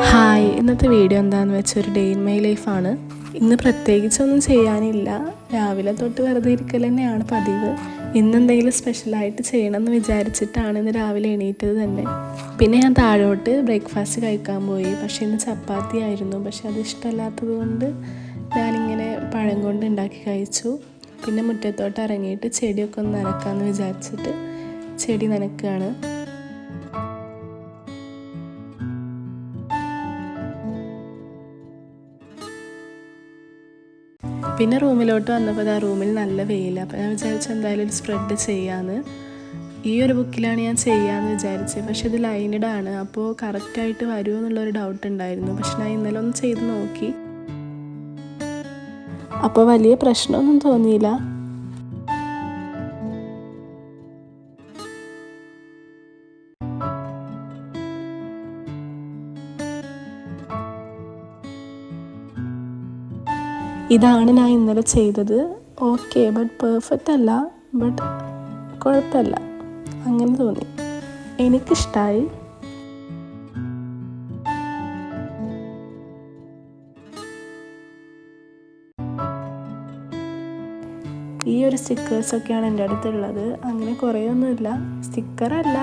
Hi, ഇന്നത്തെ video എന്താണെന്ന് വെച്ചാൽ ഒരു ഡേ ഇൻ മൈ ലൈഫാണ്. ഇന്ന് പ്രത്യേകിച്ചൊന്നും ചെയ്യാനില്ല. രാവിലെ തൊട്ട് വെറുതെ ഇരിക്കൽ തന്നെയാണ് പതിവ്. ഇന്നെന്തെങ്കിലും സ്പെഷ്യലായിട്ട് ചെയ്യണമെന്ന് വിചാരിച്ചിട്ടാണ് ഇന്ന് രാവിലെ എണീറ്റത് തന്നെ. പിന്നെ ഞാൻ താഴോട്ട് ബ്രേക്ക്ഫാസ്റ്റ് കഴിക്കാൻ പോയി. പക്ഷേ ഇന്ന് ചപ്പാത്തി ആയിരുന്നു. പക്ഷെ അത് ഇഷ്ടമല്ലാത്തത് കൊണ്ട് ഞാനിങ്ങനെ പഴം കൊണ്ട് ഉണ്ടാക്കി കഴിച്ചു. പിന്നെ മുറ്റത്തോട്ട് ഇറങ്ങിയിട്ട് ചെടിയൊക്കെ ഒന്ന് നനക്കാമെന്ന് വിചാരിച്ചിട്ട് ചെടി നനക്കുകയാണ്. പിന്നെ റൂമിലോട്ട് വന്നപ്പോൾ ആ റൂമിൽ നല്ല വെയിലാണ്. അപ്പോൾ ഞാൻ വിചാരിച്ചു എന്തായാലും ഒരു സ്പ്രെഡ് ചെയ്യാമെന്ന്. ഈ ഒരു ബുക്കിലാണ് ഞാൻ ചെയ്യാമെന്ന് വിചാരിച്ചത്. പക്ഷെ ഇത് ലൈൻഡ് ആണ്, അപ്പോൾ കറക്റ്റായിട്ട് വരുമോ എന്നുള്ളൊരു ഡൗട്ട് ഉണ്ടായിരുന്നു. പക്ഷെ ഞാൻ ഇന്നലെ ഒന്ന് ചെയ്ത് നോക്കി, അപ്പോൾ വലിയ പ്രശ്നമൊന്നും തോന്നിയില്ല. ഇതാണ് ഞാൻ ഇന്നലെ ചെയ്തത്. ഓക്കെ, ബട്ട് പെർഫെക്റ്റ് അല്ല, ബട്ട് കുഴപ്പമില്ല, അങ്ങനെ തോന്നി. എനിക്കിഷ്ടമായി. ഈ ഒരു സ്റ്റിക്കേഴ്സൊക്കെയാണ് എൻ്റെ അടുത്തുള്ളത്. അങ്ങനെ കുറേയൊന്നുമില്ല. സ്റ്റിക്കറല്ല,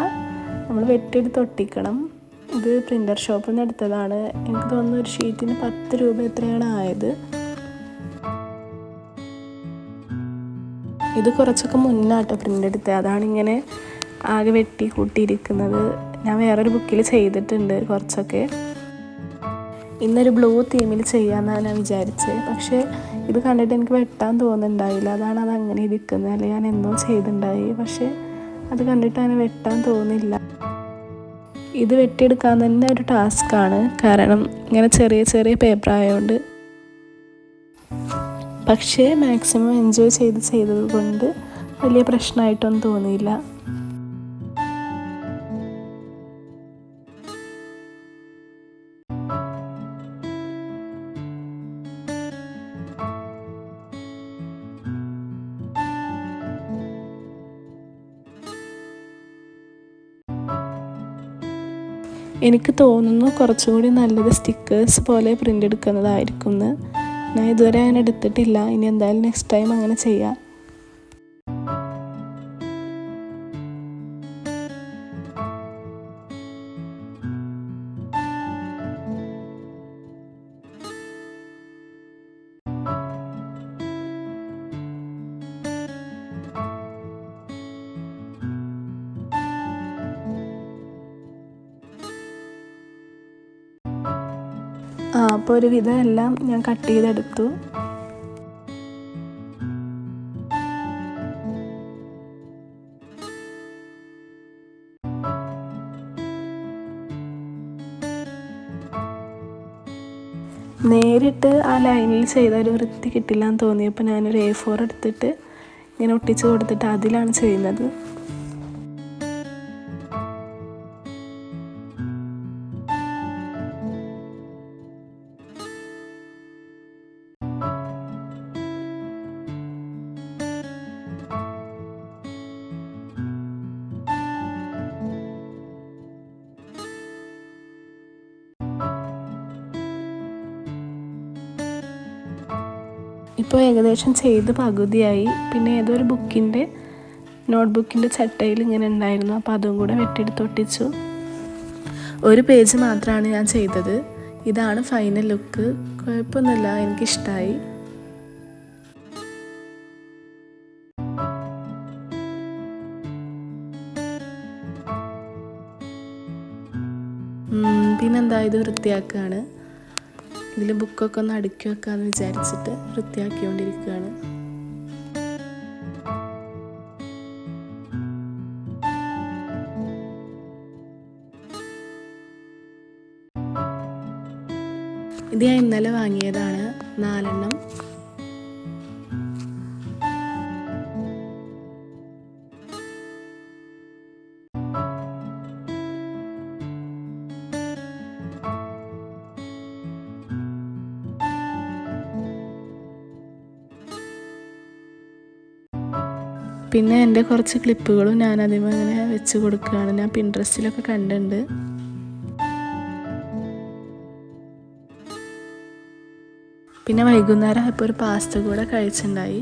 നമ്മൾ വെട്ടിയെടുത്ത് ഒട്ടിക്കണം. ഇത് പ്രിൻ്റർ ഷോപ്പിൽ നിന്ന് എടുത്തതാണ്. എനിക്ക് തോന്നുന്നു ഒരു ഷീറ്റിന് 10 രൂപ എത്രയാണ് ആയത്. ഇത് കുറച്ചൊക്കെ മുന്നാട്ടോ പ്രിൻ്റ് എടുത്തത്. അതാണിങ്ങനെ ആകെ വെട്ടി കൂട്ടിയിരിക്കുന്നത്. ഞാൻ വേറൊരു ബുക്കിൽ ചെയ്തിട്ടുണ്ട് കുറച്ചൊക്കെ. ഇന്നൊരു ബ്ലൂ തീമിൽ ചെയ്യാമെന്നാണ് ഞാൻ വിചാരിച്ചത്. പക്ഷേ ഇത് കണ്ടിട്ട് എനിക്ക് വെട്ടാൻ തോന്നുന്നുണ്ടായില്ല. അതാണ് അത് അങ്ങനെ ഇരിക്കുന്നത്. അല്ലെങ്കിൽ ഞാൻ എന്തോ ചെയ്തിട്ടുണ്ടായി, പക്ഷേ അത് കണ്ടിട്ട് അങ്ങനെ വെട്ടാൻ തോന്നില്ല. ഇത് വെട്ടിയെടുക്കാൻ തന്നെ ഒരു ടാസ്ക്കാണ്, കാരണം ഇങ്ങനെ ചെറിയ ചെറിയ പേപ്പർ ആയതുകൊണ്ട്. പക്ഷേ മാക്സിമം എൻജോയ് ചെയ്തത് കൊണ്ട് വലിയ പ്രശ്നമായിട്ടൊന്നും തോന്നിയില്ല. എനിക്ക് തോന്നുന്നു കുറച്ചുകൂടി നല്ലത് സ്റ്റിക്കേഴ്സ് പോലെ പ്രിൻ്റ് എടുക്കുന്നതായിരിക്കും എന്ന്. ഞാൻ ഇതുവരെ അങ്ങനെ എടുത്തിട്ടില്ല. ഇനി എന്തായാലും നെക്സ്റ്റ് ടൈം അങ്ങനെ ചെയ്യാം. അപ്പോൾ ഒരുവിധം എല്ലാം ഞാൻ കട്ട് ചെയ്തെടുത്തു. നേരിട്ട് ആ ലൈനിൽ ചെയ്ത ഒരു വൃത്തി കിട്ടില്ല എന്ന് തോന്നിയപ്പോൾ ഞാനൊരു A4 എടുത്തിട്ട് ഇങ്ങനെ ഒട്ടിച്ച് കൊടുത്തിട്ട് അതിലാണ് ചെയ്യുന്നത്. ഇപ്പോൾ ഏകദേശം ചെയ്ത് പകുതിയായി. പിന്നെ ഏതൊരു ബുക്കിൻ്റെ നോട്ട്ബുക്കിൻ്റെ ചട്ടയിൽ ഇങ്ങനെ ഉണ്ടായിരുന്നു, അപ്പോൾ അതും കൂടെ വെട്ടിയെടുത്ത് ഒട്ടിച്ചു. ഒരു പേജ് മാത്രമാണ് ഞാൻ ചെയ്തത്. ഇതാണ് ഫൈനൽ ലുക്ക്. കുഴപ്പമൊന്നുമില്ല, എനിക്കിഷ്ടമായി. പിന്നെന്താ, ഇത് വൃത്തിയാക്കുകയാണ്. ഇതിൽ ബുക്കൊക്കെ ഒന്ന് അടുക്കി വെക്കാമെന്ന് വിചാരിച്ചിട്ട് വൃത്തിയാക്കിക്കൊണ്ടിരിക്കുകയാണ്. ഇത് ഞാൻ ഇന്നലെ വാങ്ങിയതാണ്, 4 എണ്ണം. പിന്നെ എൻ്റെ കുറച്ച് ക്ലിപ്പുകളും ഞാൻ അതിമേ ഇങ്ങനെ വെച്ച് കൊടുക്കുകയാണ്. ഞാൻ പിൻട്രസ്റ്റിലൊക്കെ കണ്ടിട്ടുണ്ട്. പിന്നെ വൈകുന്നേരം ആയപ്പോൾ ഒരു പാസ്ത കൂടെ കഴിച്ചിട്ടുണ്ടായി.